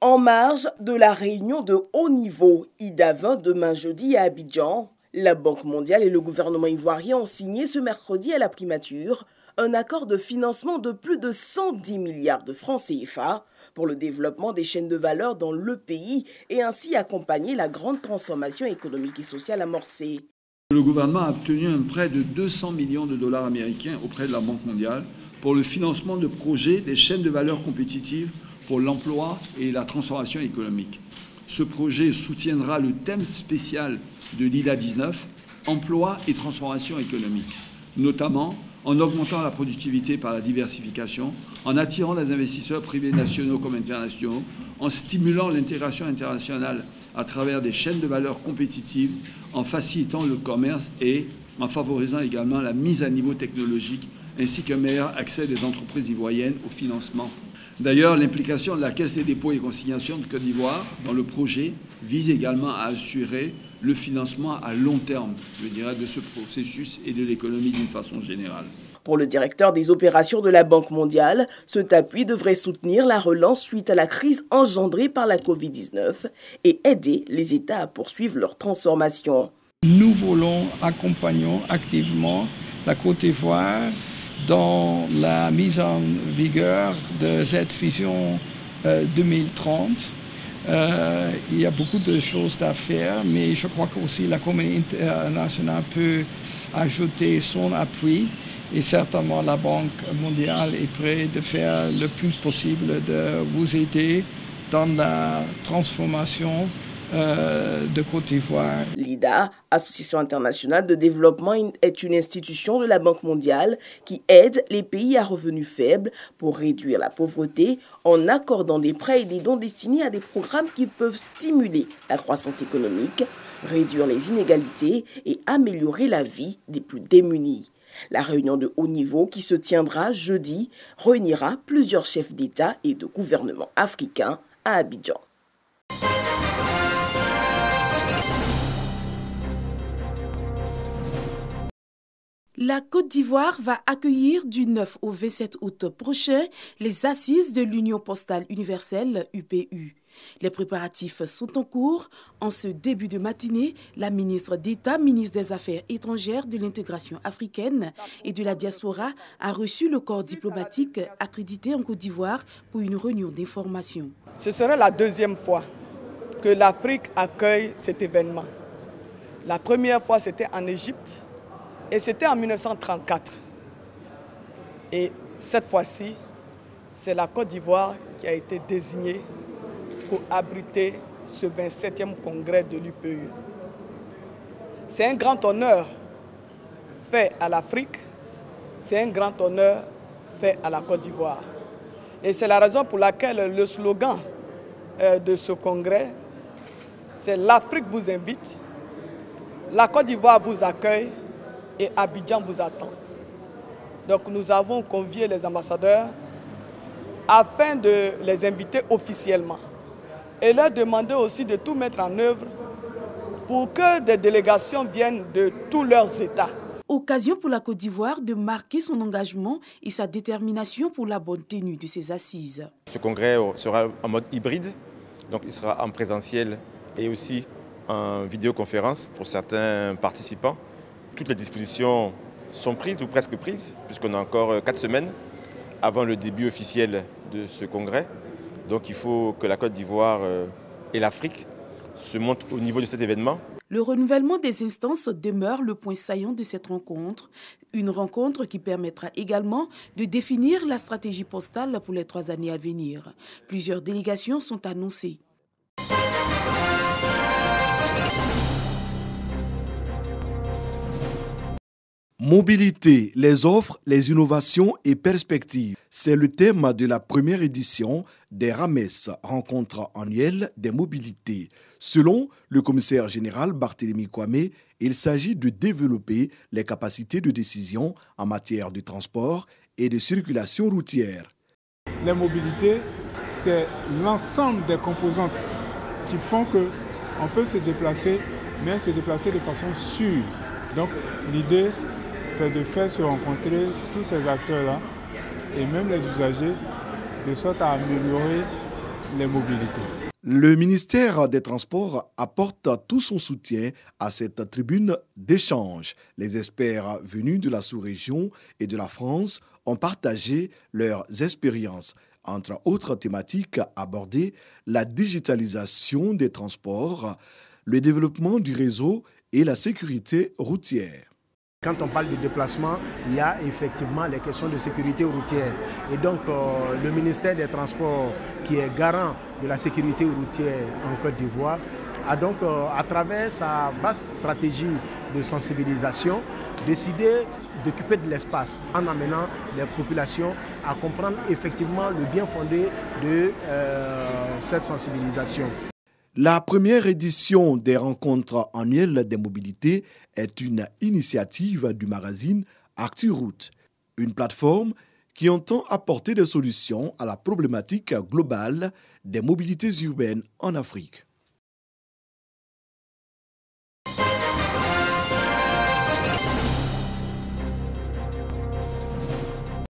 En marge de la réunion de haut niveau IDA 20 demain jeudi à Abidjan, la Banque mondiale et le gouvernement ivoirien ont signé ce mercredi à la primature un accord de financement de plus de 110 milliards de francs CFA pour le développement des chaînes de valeur dans le pays et ainsi accompagner la grande transformation économique et sociale amorcée. Le gouvernement a obtenu un prêt de 200 millions de dollars américains auprès de la Banque mondiale pour le financement de projets des chaînes de valeur compétitives pour l'emploi et la transformation économique. Ce projet soutiendra le thème spécial de l'IDA 19, emploi et transformation économique, notamment en augmentant la productivité par la diversification, en attirant les investisseurs privés nationaux comme internationaux, en stimulant l'intégration internationale à travers des chaînes de valeur compétitives, en facilitant le commerce et en favorisant également la mise à niveau technologique ainsi qu'un meilleur accès des entreprises ivoiriennes au financement. D'ailleurs, l'implication de la Caisse des dépôts et consignations de Côte d'Ivoire dans le projet vise également à assurer le financement à long terme, je dirais, de ce processus et de l'économie d'une façon générale. Pour le directeur des opérations de la Banque mondiale, cet appui devrait soutenir la relance suite à la crise engendrée par la Covid-19 et aider les États à poursuivre leur transformation. Nous voulons accompagner activement la Côte d'Ivoire dans la mise en vigueur de cette vision 2030. Il y a beaucoup de choses à faire, mais je crois qu'aussi la communauté internationale peut ajouter son appui et certainement la Banque mondiale est prête de faire le plus possible de vous aider dans la transformation de Côte d'Ivoire. L'IDA, Association internationale de développement, est une institution de la Banque mondiale qui aide les pays à revenus faibles pour réduire la pauvreté en accordant des prêts et des dons destinés à des programmes qui peuvent stimuler la croissance économique, réduire les inégalités et améliorer la vie des plus démunis. La réunion de haut niveau qui se tiendra jeudi réunira plusieurs chefs d'État et de gouvernement africains à Abidjan. La Côte d'Ivoire va accueillir du 9 au 27 août prochain les assises de l'Union postale universelle UPU. Les préparatifs sont en cours. En ce début de matinée, la ministre d'État, ministre des Affaires étrangères, de l'intégration africaine et de la diaspora a reçu le corps diplomatique accrédité en Côte d'Ivoire pour une réunion d'information. Ce serait la deuxième fois que l'Afrique accueille cet événement. La première fois, c'était en Égypte. Et c'était en 1934. Et cette fois-ci, c'est la Côte d'Ivoire qui a été désignée pour abriter ce 27e congrès de l'UPU. C'est un grand honneur fait à l'Afrique, c'est un grand honneur fait à la Côte d'Ivoire. Et c'est la raison pour laquelle le slogan de ce congrès, c'est « L'Afrique vous invite, la Côte d'Ivoire vous accueille, et Abidjan vous attend ». Donc nous avons convié les ambassadeurs afin de les inviter officiellement et leur demander aussi de tout mettre en œuvre pour que des délégations viennent de tous leurs États. Occasion pour la Côte d'Ivoire de marquer son engagement et sa détermination pour la bonne tenue de ses assises. Ce congrès sera en mode hybride, donc il sera en présentiel et aussi en vidéoconférence pour certains participants. Toutes les dispositions sont prises ou presque prises, puisqu'on a encore 4 semaines avant le début officiel de ce congrès. Donc il faut que la Côte d'Ivoire et l'Afrique se montrent au niveau de cet événement. Le renouvellement des instances demeure le point saillant de cette rencontre. Une rencontre qui permettra également de définir la stratégie postale pour les 3 années à venir. Plusieurs délégations sont annoncées. Mobilité, les offres, les innovations et perspectives. C'est le thème de la première édition des RAMES, rencontre annuelle des mobilités. Selon le commissaire général Barthélémy Kwame, il s'agit de développer les capacités de décision en matière de transport et de circulation routière. Les mobilités, c'est l'ensemble des composantes qui font qu'on peut se déplacer, mais se déplacer de façon sûre. Donc l'idée, c'est de faire se rencontrer tous ces acteurs-là et même les usagers de sorte à améliorer les mobilités. Le ministère des Transports apporte tout son soutien à cette tribune d'échange. Les experts venus de la sous-région et de la France ont partagé leurs expériences. Entre autres thématiques abordées, la digitalisation des transports, le développement du réseau et la sécurité routière. Quand on parle de déplacement, il y a effectivement les questions de sécurité routière. Et donc, le ministère des Transports, qui est garant de la sécurité routière en Côte d'Ivoire, a donc, à travers sa vaste stratégie de sensibilisation, décidé d'occuper de l'espace en amenant les populations à comprendre effectivement le bien fondé de cette sensibilisation. La première édition des rencontres annuelles des mobilités est une initiative du magazine ActuRoute, une plateforme qui entend apporter des solutions à la problématique globale des mobilités urbaines en Afrique.